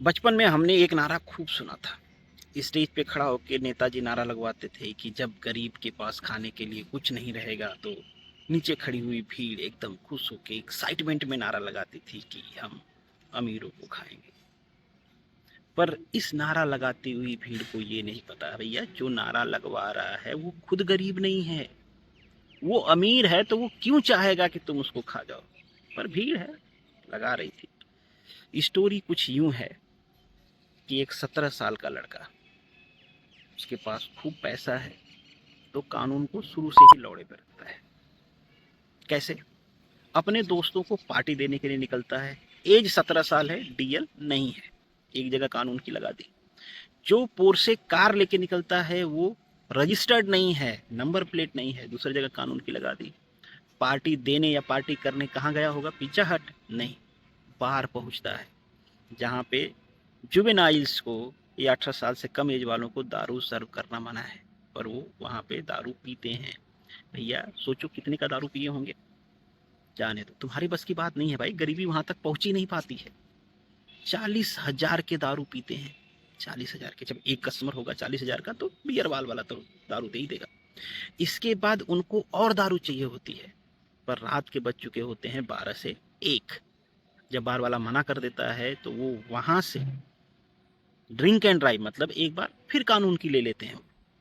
बचपन में हमने एक नारा खूब सुना था। स्टेज पे खड़ा होकर नेताजी नारा लगवाते थे कि जब गरीब के पास खाने के लिए कुछ नहीं रहेगा तो नीचे खड़ी हुई भीड़ एकदम खुश होकर एक्साइटमेंट में नारा लगाती थी कि हम अमीरों को खाएंगे। पर इस नारा लगाती हुई भीड़ को ये नहीं पता भैया, जो नारा लगवा रहा है वो खुद गरीब नहीं है, वो अमीर है, तो वो क्यों चाहेगा कि तुम उसको खा जाओ। पर भीड़ है, लगा रही थी। स्टोरी कुछ यूं है कि एक 17 साल का लड़का, उसके पास खूब पैसा है, तो कानून को शुरू से ही लौड़े पे रखता है। कैसे? अपने दोस्तों को पार्टी देने के लिए निकलता है। एज 17 साल है, डीएल नहीं है, एक जगह कानून की लगा दी। जो पोर्से कार लेके निकलता है वो रजिस्टर्ड नहीं है, नंबर प्लेट नहीं है, दूसरी जगह कानून की लगा दी। पार्टी देने या पार्टी करने कहाँ गया होगा? पिज्जा हट? नहीं, बाहर पहुंचता है जहाँ पे जुवेनाइल्स को या 18 साल से कम एज वालों को दारू सर्व करना मना है, पर वो वहाँ पे दारू पीते हैं। भैया सोचो कितने का दारू पिए होंगे। जाने दो, तुम्हारी बस की बात नहीं है भाई, गरीबी वहां तक पहुंच ही नहीं पाती है। 40,000 के दारू पीते हैं। 40,000 के, जब एक कस्टमर होगा 40,000 का तो बियर वाल वाला तो दारू दे ही देगा। इसके बाद उनको और दारू चाहिए होती है, पर रात के बज चुके होते हैं 12 से 1। जब बार वाला मना कर देता है तो वो वहां से ड्रिंक एंड ड्राइव, मतलब एक बार फिर कानून की ले लेते हैं।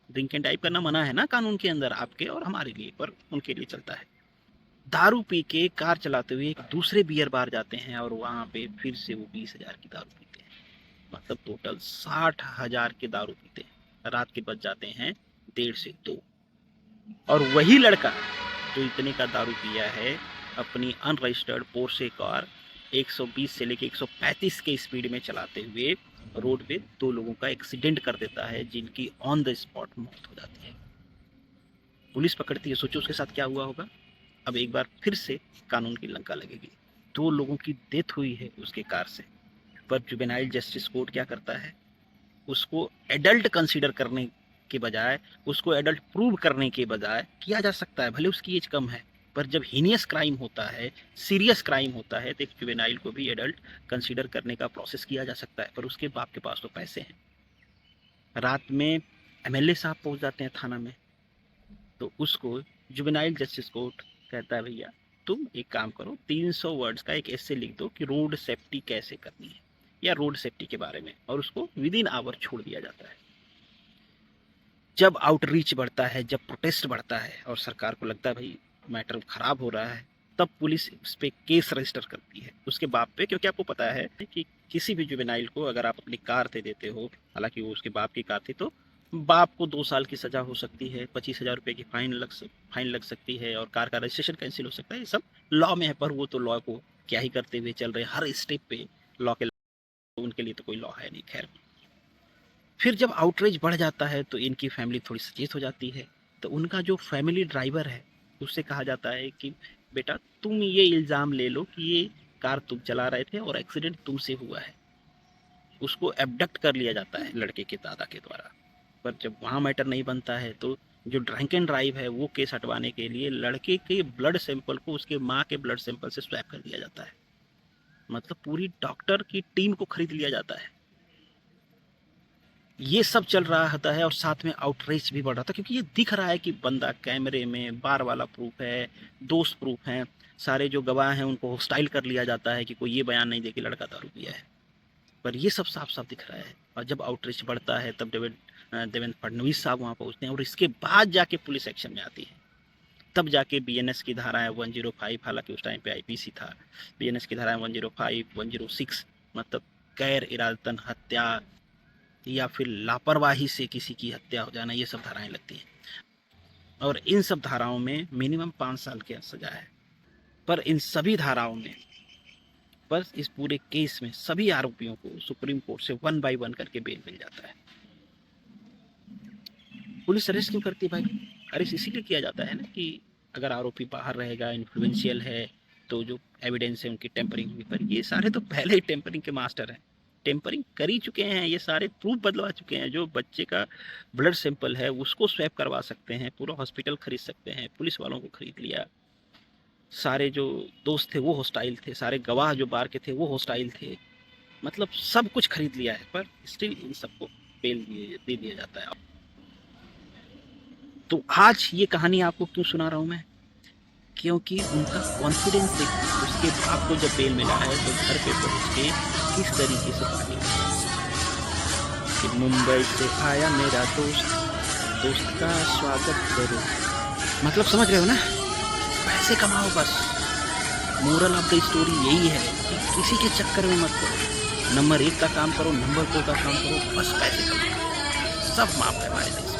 ड्रिंक एंड ड्राइव करना मना है ना कानून के अंदर, आपके और हमारे लिए, पर उनके लिए चलता है। दारू पी के कार चलाते हुए एक दूसरे बियर बार जाते हैं और वहां पे फिर से वो 20,000 की दारू पीते हैं। मतलब टोटल 60,000 के दारू पीते हैं। रात के बज जाते हैं 1:30 से 2। और वही लड़का जो इतने का दारू पिया है, अपनी अनरजिस्टर्ड पोर्शे कार 120 से लेके 135 के स्पीड में चलाते हुए रोड पे 2 लोगों का एक्सीडेंट कर देता है, जिनकी ऑन द स्पॉट मौत हो जाती है। पुलिस पकड़ती है, सोचो उसके साथ क्या हुआ होगा। अब एक बार फिर से कानून की लंका लगेगी। 2 लोगों की डेथ हुई है उसके कार से, पर जुवेनाइल जस्टिस कोर्ट क्या करता है, उसको एडल्ट कंसीडर करने के बजाय, उसको एडल्ट प्रूव करने के बजाय, किया जा सकता है भले उसकी एज कम है, पर जब हीनियस क्राइम होता है, सीरियस क्राइम होता है, तो एक जुवेनाइल को भी एडल्ट कंसीडर करने का प्रोसेस किया जा सकता है। पर उसके बाप के पास तो पैसे हैं। रात में एमएलए साहब पहुंच जाते हैं थाना में, तो उसको जुवेनाइल जस्टिस कोर्ट कहता है भैया तुम एक काम करो, 300 वर्ड्स का एक ऐसे लिख दो कि रोड सेफ्टी कैसे करनी है, या रोड सेफ्टी के बारे में, और उसको विद इन आवर छोड़ दिया जाता है। जब आउटरीच बढ़ता है, जब प्रोटेस्ट बढ़ता है और सरकार को लगता है भाई मैटर खराब हो रहा है, तब पुलिस उस पर केस रजिस्टर करती है उसके बाप पे, क्योंकि आपको पता है कि किसी भी जुवेनाइल को अगर आप अपनी कार दे देते हो, हालांकि वो उसके बाप की कार थी, तो बाप को 2 साल की सजा हो सकती है, 25,000 रुपये की फाइन लग सकती है, और कार का रजिस्ट्रेशन कैंसिल हो सकता है। ये सब लॉ में है, पर वो तो लॉ को क्या ही करते हुए चल रहे, हर स्टेप पे लॉ के, उनके लिए तो कोई लॉ है नहीं। खैर, फिर जब आउटरीच बढ़ जाता है तो इनकी फैमिली थोड़ी सचेत हो जाती है। तो उनका जो फैमिली ड्राइवर है, उससे कहा जाता है कि बेटा तुम ये इल्ज़ाम ले लो कि ये कार तुम चला रहे थे और एक्सीडेंट तुमसे हुआ है। उसको एबडक्ट कर लिया जाता है लड़के के दादा के द्वारा। पर जब वहाँ मैटर नहीं बनता है तो जो ड्रंक एंड ड्राइव है वो केस हटवाने के लिए लड़के के ब्लड सैंपल को उसके माँ के ब्लड सैंपल से स्वैप कर दिया जाता है। मतलब पूरी डॉक्टर की टीम को खरीद लिया जाता है। ये सब चल रहा होता है और साथ में आउटरीच भी बढ़ रहा था, क्योंकि ये दिख रहा है कि बंदा कैमरे में, बार वाला प्रूफ है, दोस्त प्रूफ हैं, सारे जो गवाह हैं उनको होस्टाइल कर लिया जाता है कि कोई ये बयान नहीं दे कि लड़का दारू पिया है। पर ये सब साफ साफ दिख रहा है। और जब आउटरीच बढ़ता है तब देवेंद्र फडणवीस साहब वहाँ पहुँचते हैं और इसके बाद जाके पुलिस एक्शन में आती है। तब जाके बीएनएस की धाराएं 105, हालांकि उस टाइम पे आईपीसी था, बीएनएस की धाराएं 105, 106, मतलब गैर इरादतन हत्या या फिर लापरवाही से किसी की हत्या हो जाना, ये सब धाराएं लगती हैं। और इन सब धाराओं में मिनिमम 5 साल की सजा है। पर इन सभी धाराओं में, बस इस पूरे केस में सभी आरोपियों को सुप्रीम कोर्ट से 1 बाय 1 करके बेल मिल जाता है। पुलिस अरेस्ट क्यों करती है भाई? अरेस्ट इसीलिए किया जाता है ना कि अगर आरोपी बाहर रहेगा, इन्फ्लुएंशियल है, तो जो एविडेंस है उनकी टेम्परिंग हुई। पर ये सारे तो पहले ही टेम्परिंग के मास्टर हैं, टेम्परिंग कर ही चुके हैं, ये सारे प्रूफ बदलवा चुके हैं। जो बच्चे का ब्लड सैंपल है उसको स्वैप करवा सकते हैं, पूरा हॉस्पिटल खरीद सकते हैं, पुलिस वालों को खरीद लिया। सारे जो दोस्त थे वो हॉस्टाइल थे, सारे गवाह जो बार के थे वो हॉस्टाइल थे। मतलब सब कुछ खरीद लिया है, पर स्टिल इन सबको दे दिया जाता है। तो आज ये कहानी आपको क्यों सुना रहा हूँ मैं, क्योंकि उनका कॉन्फिडेंस देखिए, उसके बाप को जब बेल मिला है तो घर पे पहुंच के किस तरीके से पार्टी कि मुंबई से आया मेरा दोस्त, दोस्त का स्वागत करो। मतलब समझ रहे हो ना, पैसे कमाओ बस। मोरल ऑफ द स्टोरी यही है कि किसी के चक्कर में मत पड़ो, नंबर 1 का काम करो, नंबर 2 का काम करो, बस पैसे कमाओ। सब माफ है हमारे देश में।